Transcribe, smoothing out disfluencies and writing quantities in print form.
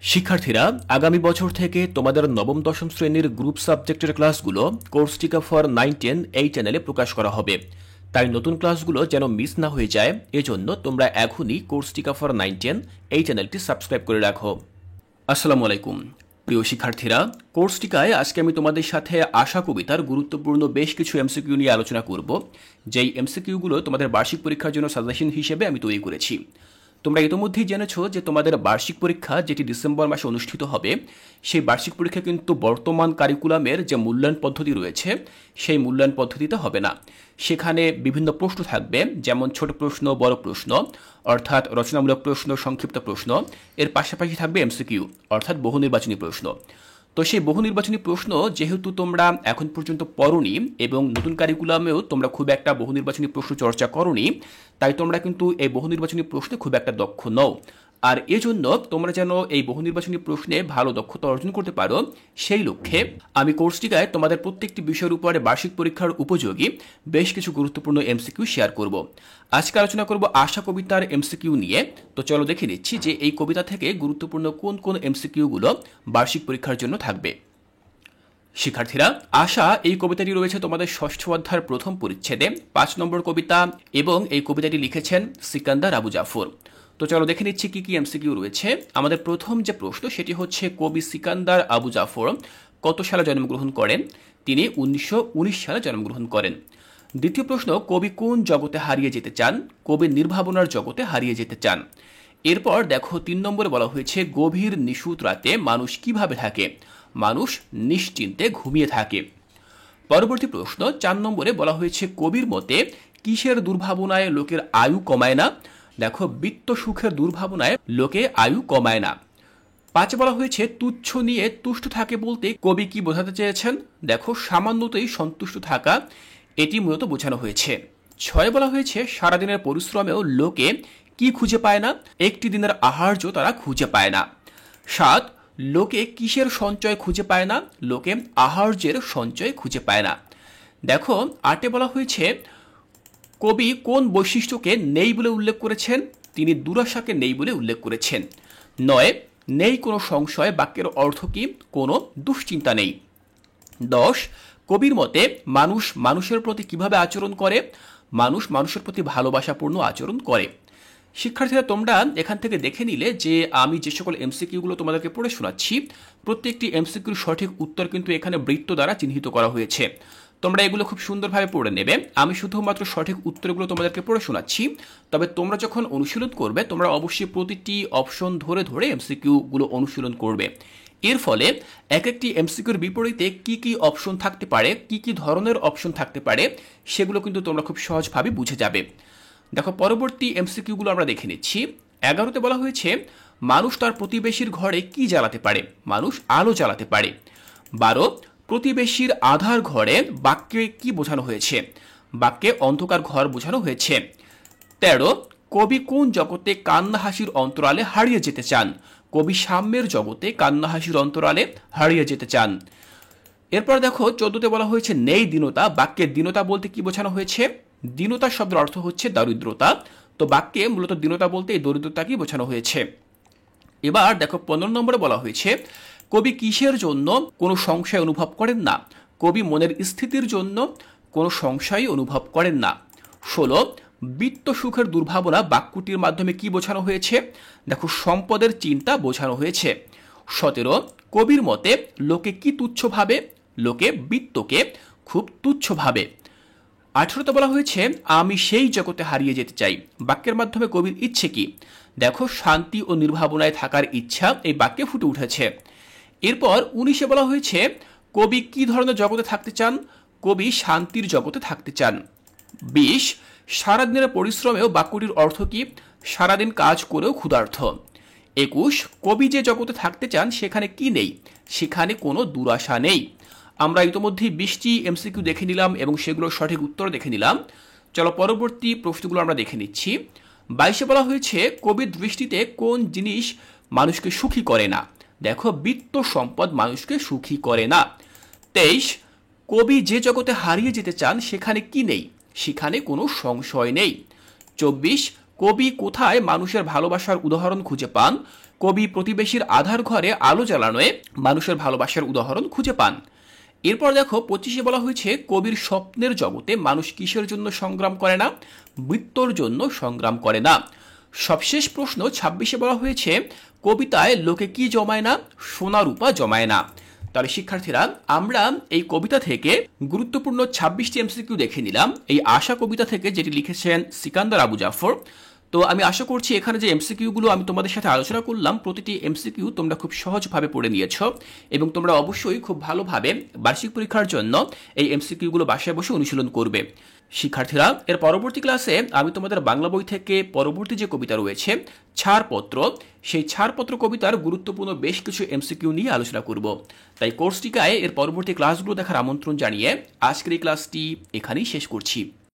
শিক্ষার্থীরা, আগামী বছর থেকে তোমাদের নবম দশম শ্রেণীর গ্রুপ সাবজেক্টের ক্লাসগুলো কোর্সটিকা ফর 9-10 এই চ্যানেলে প্রকাশ করা হবে। তাই নতুন ক্লাসগুলো যেন মিস না হয়ে যায়, এজন্য তোমরা এখনই কোর্সটিকা ফর 9-10 এই চ্যানেলটি সাবস্ক্রাইব করে রাখো। আসসালামু আলাইকুম প্রিয় শিক্ষার্থীরা, কোর্সটিকায় আজকে আমি তোমাদের সাথে আশা কবিতার গুরুত্বপূর্ণ বেশ কিছু এমসিকিউ নিয়ে আলোচনা করব, যেই এমসিকিউগুলো তোমাদের বার্ষিক পরীক্ষার জন্য সাজেশন হিসেবে আমি তৈরি করেছি। তোমরা ইতিমধ্যেই জেনেছ যে তোমাদের বার্ষিক পরীক্ষা যেটি ডিসেম্বর মাসে অনুষ্ঠিত হবে, সেই বার্ষিক পরীক্ষা কিন্তু বর্তমান কারিকুলামের যে মূল্যায়ন পদ্ধতি রয়েছে সেই মূল্যায়ন পদ্ধতিতে হবে না। সেখানে বিভিন্ন প্রশ্ন থাকবে, যেমন ছোট প্রশ্ন, বড় প্রশ্ন অর্থাৎ রচনামূলক প্রশ্ন, সংক্ষিপ্ত প্রশ্ন, এর পাশাপাশি থাকবে এমসিকিউ অর্থাৎ বহু নির্বাচনী প্রশ্ন। তো সেই বহু নির্বাচনী প্রশ্ন যেহেতু তোমরা এখন পর্যন্ত পড়োনি এবং নতুন কারিকুলামেও তোমরা খুব একটা বহু নির্বাচনী প্রশ্ন চর্চা করোনি, তাই তোমরা কিন্তু এই বহু নির্বাচনী প্রশ্নে খুব একটা দক্ষ নও। আর এজন্য তোমরা যেন এই বহু নির্বাচনী প্রশ্নে ভালো দক্ষতা অর্জন করতে পারো, সেই লক্ষ্যে আমি কোর্সটিকায় তোমাদের প্রত্যেকটি বিষয়ের উপরে বার্ষিক পরীক্ষার উপযোগী বেশ কিছু গুরুত্বপূর্ণ এমসিকিউ শেয়ার করব। আজকে আলোচনা করব আশা কবিতার এমসিকিউ নিয়ে। তো চলো দেখে নিচ্ছি যে এই কবিতা থেকে গুরুত্বপূর্ণ কোন কোন এমসিকিউগুলো বার্ষিক পরীক্ষার জন্য থাকবে। শিক্ষার্থীরা, আশা এই কবিতাটি রয়েছে তোমাদের ষষ্ঠ অধ্যায়ের প্রথম পরিচ্ছেদে 5 নম্বর কবিতা, এবং এই কবিতাটি লিখেছেন সিকান্দার আবু জাফর। তো চলো দেখে নিচ্ছি কি কি এমসিকিউ রয়েছে। আমাদের প্রথম যে প্রশ্ন সেটি হচ্ছে, কবি সিকান্দার আবু জাফর কত সালে জন্মগ্রহণ করেন? তিনি 1919 সালে জন্মগ্রহণ করেন। দ্বিতীয় প্রশ্ন, কবি কোন জগতে হারিয়ে যেতে চান? কবি নির্ভাবনার জগতে হারিয়ে যেতে চান। এরপর দেখো 3 নম্বরে বলা হয়েছে, গভীর নিশুত রাতে মানুষ কিভাবে থাকে? মানুষ নিশ্চিন্তে ঘুমিয়ে থাকে। পরবর্তী প্রশ্ন 4 নম্বরে বলা হয়েছে, কবির মতে কিসের দুর্ভাবনায় লোকের আয়ু কমায় না? দেখো, বিত্ত সুখের দুর্ভাবনায় লোকে আয়ু কমায় না। 5 বলা হয়েছে, তুচ্ছ নিয়ে তুষ্ট থাকে বলতে কবি কি বোঝাতে চেয়েছেন? দেখো, সামান্যতেই সন্তুষ্ট থাকা, এটি মূলত বোঝানো হয়েছে। 6 বলা হয়েছে, সারাদিনের পরিশ্রমেও লোকে কি খুঁজে পায় না? একটি দিনের আহার্য তারা খুঁজে পায় না। 7, লোকে কিসের সঞ্চয় খুঁজে পায় না? লোকে আহার্যের সঞ্চয় খুঁজে পায় না। দেখো, 8 বলা হয়েছে, কবি কোন বৈশিষ্ট্যকে নেই বলে উল্লেখ করেছেন? তিনি দুরাশাকে নেই বলে উল্লেখ করেছেন। 9, নেই কোনো সংশয়, বাক্যের অর্থ কি? কোনো দুশ্চিন্তা নেই। 10, কবির মতে মানুষ মানুষের প্রতি কিভাবে আচরণ করে? মানুষ মানুষের প্রতি ভালোবাসাপূর্ণ আচরণ করে। শিক্ষার্থীরা, তোমরা এখান থেকে দেখে নিলে যে আমি যে সকল এমসিকিউগুলো তোমাদেরকে পড়ে শোনাচ্ছি, প্রত্যেকটি এমসিকিউর সঠিক উত্তর কিন্তু এখানে বৃত্ত দ্বারা চিহ্নিত করা হয়েছে। তোমরা এগুলো খুব সুন্দরভাবে পড়ে নেবে। আমি শুধুমাত্র সঠিক উত্তরগুলো তোমাদেরকে পড়ে শোনাচ্ছি, তবে তোমরা যখন অনুশীলন করবে তোমরা অবশ্যই প্রতিটি অপশন ধরে ধরে এমসিকিউগুলো অনুশীলন করবে। এর ফলে এক একটি এমসিকিউর বিপরীতে কি কি অপশন থাকতে পারে, কি কি ধরনের অপশন থাকতে পারে, সেগুলো কিন্তু তোমরা খুব সহজভাবে বুঝে যাবে। দেখো, পরবর্তী এমসিকিউগুলো আমরা দেখে নিচ্ছি। 11তে বলা হয়েছে, মানুষ তার প্রতিবেশীর ঘরে কি জ্বালাতে পারে? মানুষ আলো জ্বালাতে পারে। 12, প্রতিবেশীর আধার ঘরে বাক্যে কি বোঝানো হয়েছে? বাক্যে অন্ধকার ঘর বোঝানো হয়েছে। 13, কবি কোন জগতে কান্না হাসির অন্তরালে হারিয়ে যেতে চান? কবি সাম্যের জগতে কান্না হাসির অন্তরালে হারিয়ে যেতে চান। এরপর দেখো 14তে বলা হয়েছে, নেই দীনতা, বাক্যে দীনতা বলতে কি বোঝানো হয়েছে? দীনতা শব্দের অর্থ হচ্ছে দারিদ্রতা, তো বাক্যে মূলত দীনতা বলতে এই দরিদ্রতাকেই বোঝানো হয়েছে। এবার দেখো 15 নম্বরে বলা হয়েছে, কবি কিসের জন্য কোনো সংশয় অনুভব করেন না? কবি মনের স্থিতির জন্য কোনো সংশয় অনুভব করেন না। 16, বিত্ত সুখের দুর্ভাবনা বাক্যটির মাধ্যমে কি বোঝানো হয়েছে? দেখো, সম্পদের চিন্তা বোঝানো হয়েছে। 17, কবির মতে লোকে কি তুচ্ছ ভাবে? লোকে বিত্তকে খুব তুচ্ছ ভাবে। 18তে বলা হয়েছে, আমি সেই জগতে হারিয়ে যেতে চাই, বাক্যের মাধ্যমে কবির ইচ্ছে কি? দেখো, শান্তি ও নির্ভাবনায় থাকার ইচ্ছা এই বাক্যে ফুটে উঠেছে। এরপর 19এ বলা হয়েছে, কবি কি ধরনের জগতে থাকতে চান? কবি শান্তির জগতে থাকতে চান। 20, সারাদিনের পরিশ্রমেও বাক্যটির অর্থ কি? সারাদিন কাজ করেও ক্ষুধার্ত। 21, কবি যে জগতে থাকতে চান সেখানে কি নেই? সেখানে কোনো দুরাশা নেই। আমরা ইতিমধ্যেই 20টি এমসিকিউ দেখে নিলাম এবং সেগুলোর সঠিক উত্তর দেখে নিলাম। চলো পরবর্তী প্রশ্নগুলো আমরা দেখে নিচ্ছি। 22এ বলা হয়েছে, কবির দৃষ্টিতে কোন জিনিস মানুষকে সুখী করে না? দেখো, বিত্ত সম্পদ মানুষকে সুখী করে না। 23, কবি যে জগতে হারিয়ে যেতে চান সেখানে কি নেই? সেখানে কোনো সংশয় নেই। 24, কবি কোথায় মানুষের ভালোবাসার উদাহরণ খুঁজে পান? কবি প্রতিবেশীর আধার ঘরে আলো জ্বালানোয় মানুষের ভালোবাসার উদাহরণ খুঁজে পান। এরপর দেখো 25-এ বলা হয়েছে কবির স্বপ্নের জগতে মানুষ কিসের জন্য সংগ্রাম করে না? মৃত্যুর জন্য সংগ্রাম করে না। সবশেষ প্রশ্ন 26-এ বলা হয়েছে কবিতায় লোকে কি জমায় না? সোনা রূপা জমায় না। তাহলে শিক্ষার্থীরা আমরা এই কবিতা থেকে গুরুত্বপূর্ণ 26টি এমসিকিউ দেখে নিলাম, এই আশা কবিতা থেকে, যেটি লিখেছেন সিকান্দার আবু জাফর। তো আমি আশা করছি এখানে যে এমসিকিউগুলো আমি তোমাদের সাথে আলোচনা করলাম, প্রতিটি এমসিকিউ তোমরা খুব সহজভাবে পড়ে নিয়েছো এবং তোমরা অবশ্যই খুব ভালোভাবে বার্ষিক পরীক্ষার জন্য এই এমসিকিউগুলো বাসায় বসে অনুশীলন করবে। শিক্ষার্থীরা, এর পরবর্তী ক্লাসে আমি তোমাদের বাংলা বই থেকে পরবর্তী যে কবিতা রয়েছে ছাড়পত্র, সেই ছাড়পত্র কবিতার গুরুত্বপূর্ণ বেশ কিছু এমসিকিউ নিয়ে আলোচনা করব। তাই কোর্সটিকায় এর পরবর্তী ক্লাসগুলো দেখার আমন্ত্রণ জানিয়ে আজকের এই ক্লাসটি এখানেই শেষ করছি।